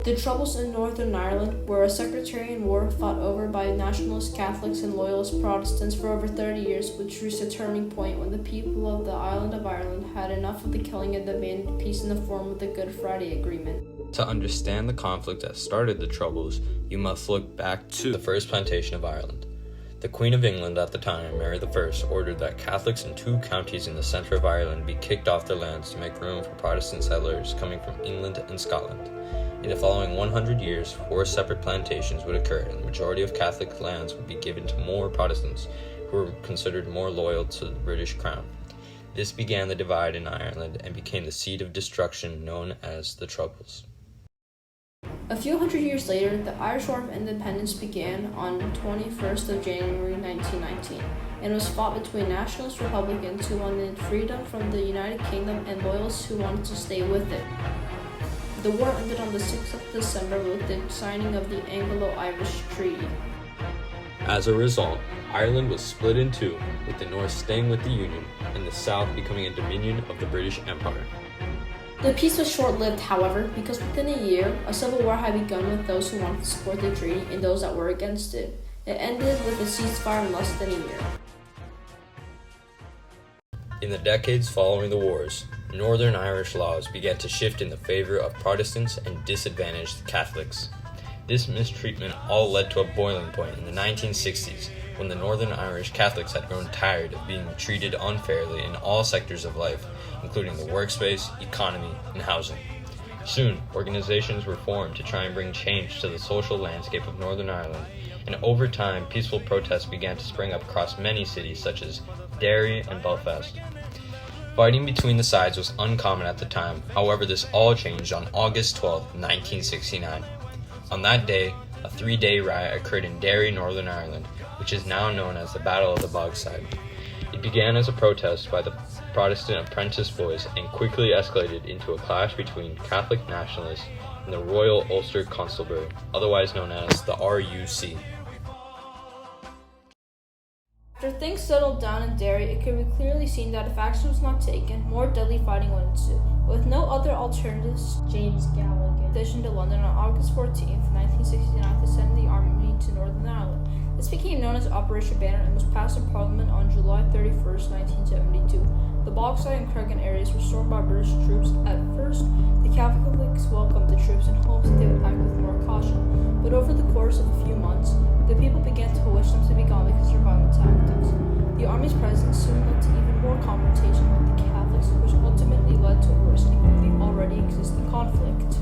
The Troubles in Northern Ireland were a sectarian war fought over by nationalist Catholics and loyalist Protestants for over 30 years, which reached a turning point when the people of the island of Ireland had enough of the killing and demanded peace in the form of the Good Friday Agreement. To understand the conflict that started the Troubles, you must look back to the first plantation of Ireland. The Queen of England at the time, Mary I, ordered that Catholics in 2 counties in the centre of Ireland be kicked off their lands to make room for Protestant settlers coming from England and Scotland. In the following 100 years, 4 separate plantations would occur, and the majority of Catholic lands would be given to more Protestants who were considered more loyal to the British Crown. This began the divide in Ireland and became the seed of destruction known as the Troubles. A few hundred years later, the Irish War of Independence began on 21st of January 1919, and was fought between nationalist Republicans who wanted freedom from the United Kingdom and loyalists who wanted to stay with it. The war ended on the 6th of December with the signing of the Anglo-Irish Treaty. As a result, Ireland was split in 2, with the North staying with the Union and the South becoming a dominion of the British Empire. The peace was short-lived, however, because within a year, a civil war had begun with those who wanted to support the treaty and those that were against it. It ended with a ceasefire in less than a year. In the decades following the wars, Northern Irish laws began to shift in the favor of Protestants and disadvantaged Catholics. This mistreatment all led to a boiling point in the 1960s, when the Northern Irish Catholics had grown tired of being treated unfairly in all sectors of life, including the workspace, economy, and housing. Soon, organizations were formed to try and bring change to the social landscape of Northern Ireland, and over time, peaceful protests began to spring up across many cities such as Derry and Belfast. Fighting between the sides was uncommon at the time, however this all changed on August 12, 1969. On that day, a 3-day riot occurred in Derry, Northern Ireland, which is now known as the Battle of the Bogside. It began as a protest by the Protestant apprentice boys and quickly escalated into a clash between Catholic nationalists and the Royal Ulster Constabulary, otherwise known as the RUC. After things settled down in Derry, it could be clearly seen that if action was not taken, more deadly fighting would ensue. With no other alternatives, James Gallagher petitioned to London on August 14, 1969 to send the army to Northern Ireland. This became known as Operation Banner and was passed in Parliament on July 31, 1972. The Bogside and Creggan areas were stormed by British troops. At first, the Catholics welcomed the troops and hoped that they would act with more caution. But over the course of a few months, the people began to wish them to be gone because of their violent tactics. The army's presence soon led to even more confrontation with the Catholics, which ultimately led to a worsening of the already existing conflict.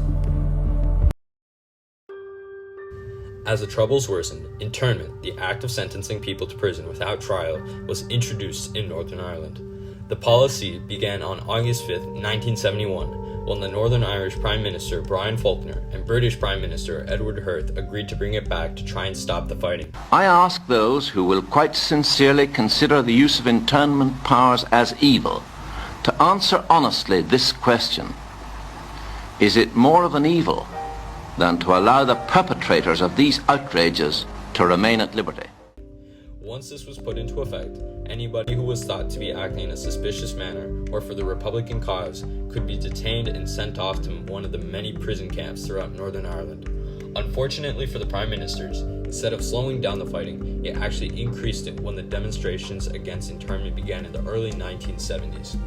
As the Troubles worsened, internment, the act of sentencing people to prison without trial, was introduced in Northern Ireland. The policy began on August 5, 1971, when the Northern Irish Prime Minister Brian Faulkner and British Prime Minister Edward Heath agreed to bring it back to try and stop the fighting. I ask those who will quite sincerely consider the use of internment powers as evil to answer honestly this question: is it more of an evil than to allow the perpetrators of these outrages to remain at liberty? Once this was put into effect, anybody who was thought to be acting in a suspicious manner or for the Republican cause could be detained and sent off to one of the many prison camps throughout Northern Ireland. Unfortunately for the Prime Ministers, instead of slowing down the fighting, it actually increased it when the demonstrations against internment began in the early 1970s.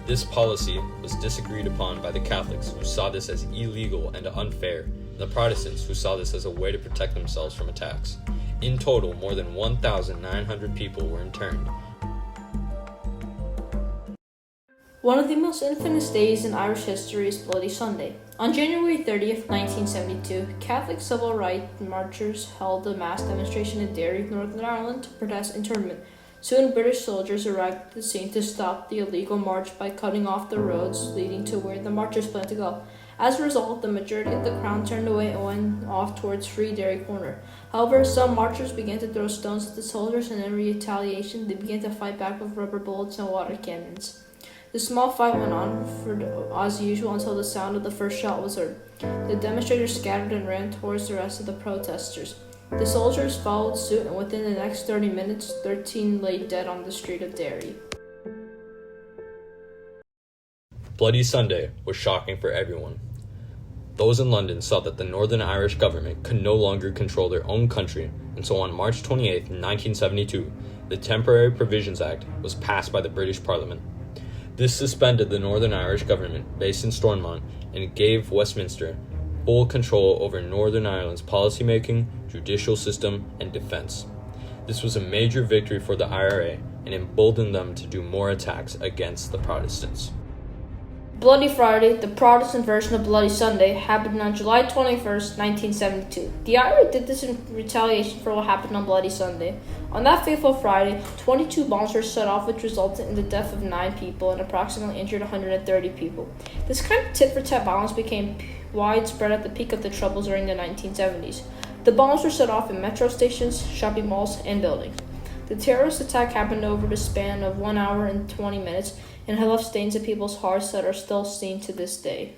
This policy was disagreed upon by the Catholics, who saw this as illegal and unfair, and the Protestants, who saw this as a way to protect themselves from attacks. In total, more than 1,900 people were interned. One of the most infamous days in Irish history is Bloody Sunday. On January 30th, 1972, Catholic civil rights marchers held a mass demonstration in Derry, Northern Ireland, to protest internment. Soon, British soldiers arrived at the scene to stop the illegal march by cutting off the roads leading to where the marchers planned to go. As a result, the majority of the crowd turned away and went off towards Free Derry Corner. However, some marchers began to throw stones at the soldiers, and in retaliation, they began to fight back with rubber bullets and water cannons. The small fight went on as usual until the sound of the first shot was heard. The demonstrators scattered and ran towards the rest of the protesters. The soldiers followed suit, and within the next 30 minutes, 13 lay dead on the street of Derry. Bloody Sunday was shocking for everyone. Those in London saw that the Northern Irish government could no longer control their own country, and so on March 28, 1972, the Temporary Provisions Act was passed by the British Parliament. This suspended the Northern Irish government based in Stormont and gave Westminster full control over Northern Ireland's policymaking, judicial system, and defense. This was a major victory for the IRA and emboldened them to do more attacks against the Protestants. Bloody Friday, the Protestant version of Bloody Sunday, happened on July 21st, 1972. The IRA did this in retaliation for what happened on Bloody Sunday. On that fateful Friday, 22 bombs were set off, which resulted in the death of 9 people and approximately injured 130 people. This kind of tit-for-tat violence became widespread at the peak of the Troubles during the 1970s. The bombs were set off in metro stations, shopping malls, and buildings. The terrorist attack happened over the span of 1 hour and 20 minutes and had left stains in people's hearts that are still seen to this day.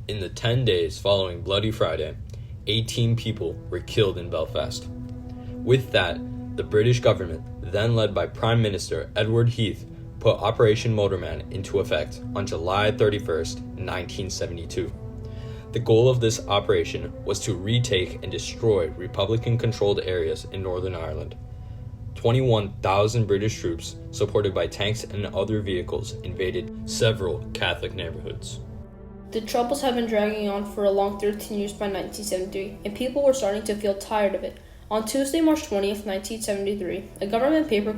In the 10 days following Bloody Friday, 18 people were killed in Belfast. With that, the British government, then led by Prime Minister Edward Heath, put Operation Motorman into effect on July 31st, 1972. The goal of this operation was to retake and destroy Republican-controlled areas in Northern Ireland. 21,000 British troops, supported by tanks and other vehicles, invaded several Catholic neighborhoods. The Troubles had been dragging on for a long 13 years by 1973, and people were starting to feel tired of it. On Tuesday, March 20th, 1973, a government paper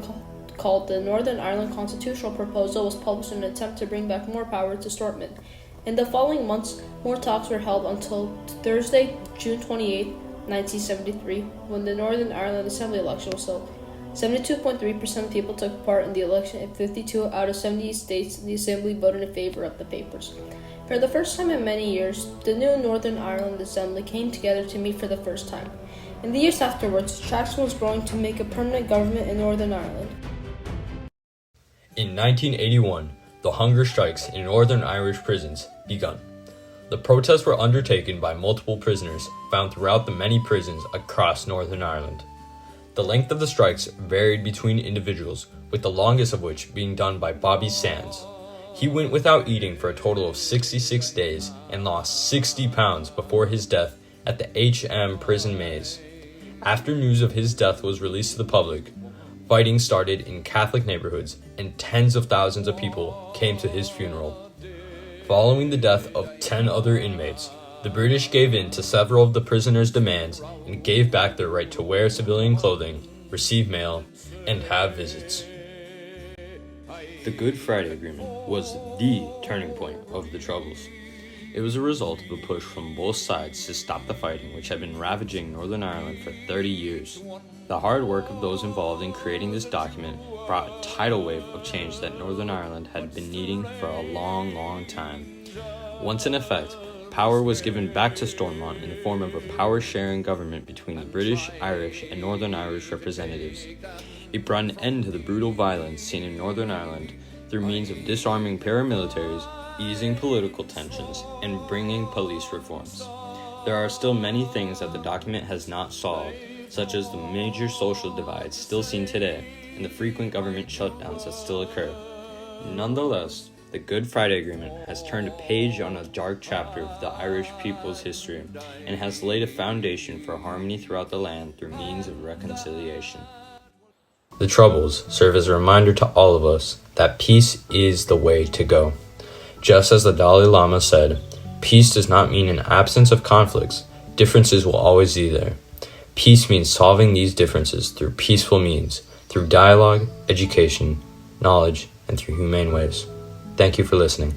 called the Northern Ireland Constitutional Proposal was published in an attempt to bring back more power to Stormont. In the following months, more talks were held until Thursday, June 28, 1973, when the Northern Ireland Assembly election was held. 72.3% of people took part in the election, and 52 out of 78 states in the Assembly voted in favor of the papers. For the first time in many years, the new Northern Ireland Assembly came together to meet for the first time. In the years afterwards, traction was growing to make a permanent government in Northern Ireland. In 1981, the hunger strikes in Northern Irish prisons begun. The protests were undertaken by multiple prisoners found throughout the many prisons across Northern Ireland. The length of the strikes varied between individuals, with the longest of which being done by Bobby Sands. He went without eating for a total of 66 days and lost 60 pounds before his death at the HM prison maze. After news of his death was released to the public, fighting started in Catholic neighborhoods and tens of thousands of people came to his funeral. Following the death of 10 other inmates, the British gave in to several of the prisoners' demands and gave back their right to wear civilian clothing, receive mail, and have visits. The Good Friday Agreement was the turning point of the Troubles. It was a result of a push from both sides to stop the fighting which had been ravaging Northern Ireland for 30 years. The hard work of those involved in creating this document brought a tidal wave of change that Northern Ireland had been needing for a long, long time. Once in effect, power was given back to Stormont in the form of a power-sharing government between the British, Irish, and Northern Irish representatives. It brought an end to the brutal violence seen in Northern Ireland through means of disarming paramilitaries, easing political tensions, and bringing police reforms. There are still many things that the document has not solved, such as the major social divides still seen today and the frequent government shutdowns that still occur. Nonetheless, the Good Friday Agreement has turned a page on a dark chapter of the Irish people's history and has laid a foundation for harmony throughout the land through means of reconciliation. The Troubles serve as a reminder to all of us that peace is the way to go. Just as the Dalai Lama said, peace does not mean an absence of conflicts. Differences will always be there. Peace means solving these differences through peaceful means, through dialogue, education, knowledge, and through humane ways. Thank you for listening.